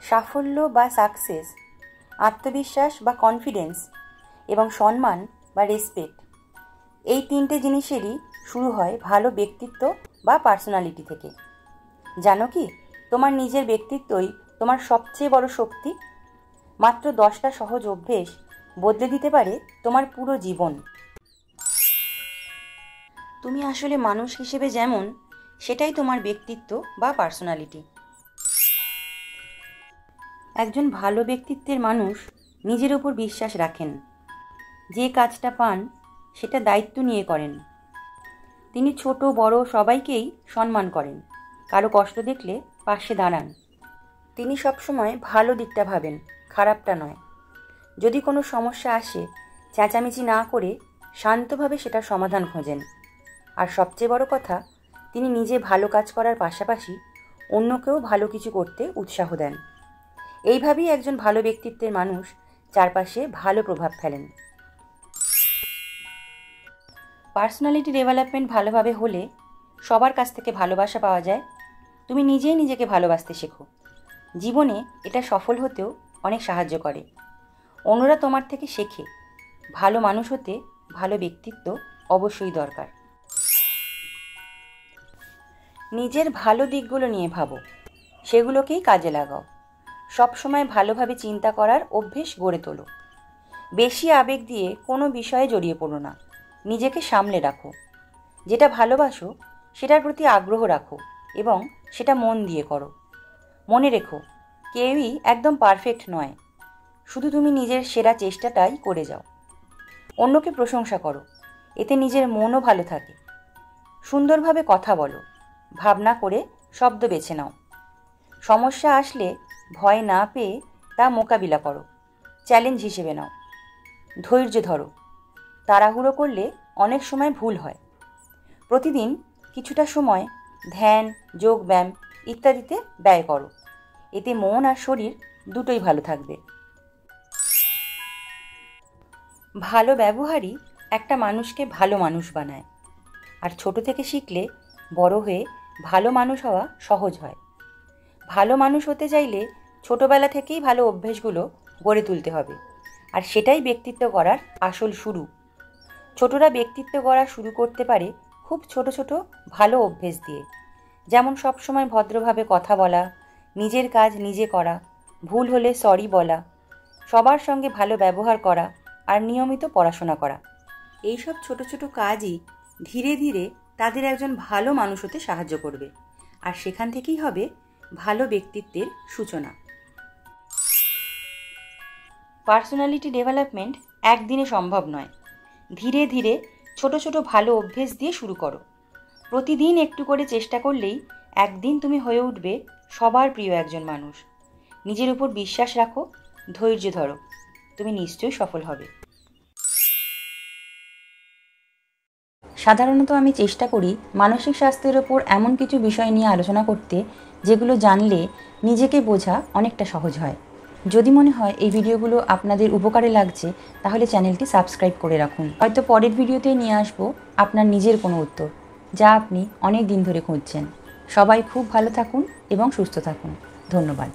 সাফল্য বা সাকসেস, আত্মবিশ্বাস বা কনফিডেন্স এবং সম্মান বা রেসপেক্ট, এই তিনটে জিনিসেরই শুরু হয় ভালো ব্যক্তিত্ব বা পার্সোনালিটি থেকে। জানো কি, তোমার নিজের ব্যক্তিত্বই তোমার সবচেয়ে বড় শক্তি। মাত্র 10টা সহজ অভ্যেস বদলে দিতে পারে তোমার পুরো জীবন। তুমি আসলে মানুষ হিসেবে যেমন, সেটাই তোমার ব্যক্তিত্ব বা পার্সোনালিটি। একজন ভালো ব্যক্তিত্বের মানুষ নিজের উপর বিশ্বাস রাখেন, যে কাজটা পান সেটা দায়িত্ব নিয়ে করেন। তিনি ছোট বড় সবাইকেই সম্মান করেন, কারো কষ্ট দেখলে পাশে দাঁড়ান। তিনি সবসময় ভালো দিকটা ভাবেন, খারাপটা নয়। যদি কোনো সমস্যা আসে, চেঁচামেচি না করে শান্তভাবে সেটার সমাধান খোঁজেন। আর সবচেয়ে বড় কথা, তিনি নিজে ভালো কাজ করার পাশাপাশি অন্যকেও ভালো কিছু করতে উৎসাহ দেন। এইভাবেই একজন ভালো ব্যক্তিত্বের মানুষ চারপাশে ভালো প্রভাব ফেলেন। পার্সোনালিটি ডেভেলপমেন্ট ভালোভাবে হলে সবার কাছ থেকে ভালোবাসা পাওয়া যায়। তুমি নিজেই নিজেকে ভালোবাসতে শেখো। জীবনে এটা সফল হতেও অনেক সাহায্য করে। অন্যরা তোমার থেকে শেখে। ভালো মানুষ হতে ভালো ব্যক্তিত্ব অবশ্যই দরকার। নিজের ভালো দিকগুলো নিয়ে ভাবো, সেগুলোকেই কাজে লাগাও। সবসময় ভালোভাবে চিন্তা করার অভ্যেস গড়ে তোলো। বেশি আবেগ দিয়ে কোনো বিষয়ে জড়িয়ে পড়ো না। নিজেকে সামলে রাখো। যেটা ভালোবাসো সেটার প্রতি আগ্রহ রাখো এবং সেটা মন দিয়ে করো। মনে রেখো, কেউই একদম পারফেক্ট নয়। শুধু তুমি নিজের সেরা চেষ্টাটাই করে যাও। অন্যকে প্রশংসা করো, এতে নিজের মনও ভালো থাকে। সুন্দরভাবে কথা বলো, ভাবনা করে শব্দ বেছে নাও। সমস্যা আসলে ভয় না পেয়ে তা মোকাবিলা করো, চ্যালেঞ্জ হিসেবে নাও। ধৈর্য ধরো, তাড়াহুড়ো করলে অনেক সময় ভুল হয়। প্রতিদিন কিছুটা সময় ধ্যান, যোগব্যায়াম ইত্যাদিতে ব্যয় করো। এতে মন আর শরীর দুটোই ভালো থাকবে। ভালো ব্যবহারই একটা মানুষকে ভালো মানুষ বানায়। আর ছোট থেকে শিখলে বড় হয়ে ভালো মানুষ হওয়া সহজ হয়। ভালো মানুষ হতে চাইলে ছোটবেলা থেকেই ভালো অভ্যেসগুলো গড়ে তুলতে হবে। আর সেটাই ব্যক্তিত্ব গড়ার আসল শুরু। ছোটরা ব্যক্তিত্ব গড়া শুরু করতে পারে খুব ছোট ছোট ভালো অভ্যেস দিয়ে। যেমন সবসময় ভদ্রভাবে কথা বলা, নিজের কাজ নিজে করা, ভুল হলে সরি বলা, সবার সঙ্গে ভালো ব্যবহার করা আর নিয়মিত পড়াশোনা করা। এইসব ছোট ছোট কাজই ধীরে ধীরে তাদের একজন ভালো মানুষ হতে সাহায্য করবে। আর সেখান থেকেই হবে ভালো ব্যক্তিত্বের সূচনা। পার্সোনালিটি ডেভেলপমেন্ট একদিনে সম্ভব নয়। ধীরে ধীরে ছোট ছোট ভালো অভ্যেস দিয়ে শুরু করো। প্রতিদিন একটু করে চেষ্টা করলেই একদিন তুমি হয়ে উঠবে সবার প্রিয় একজন মানুষ। নিজের উপর বিশ্বাস রাখো, ধৈর্য ধরো, তুমি নিশ্চয়ই সফল হবে। সাধারণত আমি চেষ্টা করি মানসিক স্বাস্থ্যের ওপর এমন কিছু বিষয় নিয়ে আলোচনা করতে, যেগুলো জানলে নিজেকে বোঝা অনেকটা সহজ হয়। যদি মনে হয় এই ভিডিওগুলো আপনাদের উপকারে লাগছে, তাহলে চ্যানেলটি সাবস্ক্রাইব করে রাখুন। হয়তো পরের ভিডিওতে নিয়ে আসবো আপনার নিজের কোনো উত্তর, যা আপনি অনেক দিন ধরে খুঁজছেন। সবাই খুব ভালো থাকুন এবং সুস্থ থাকুন। ধন্যবাদ।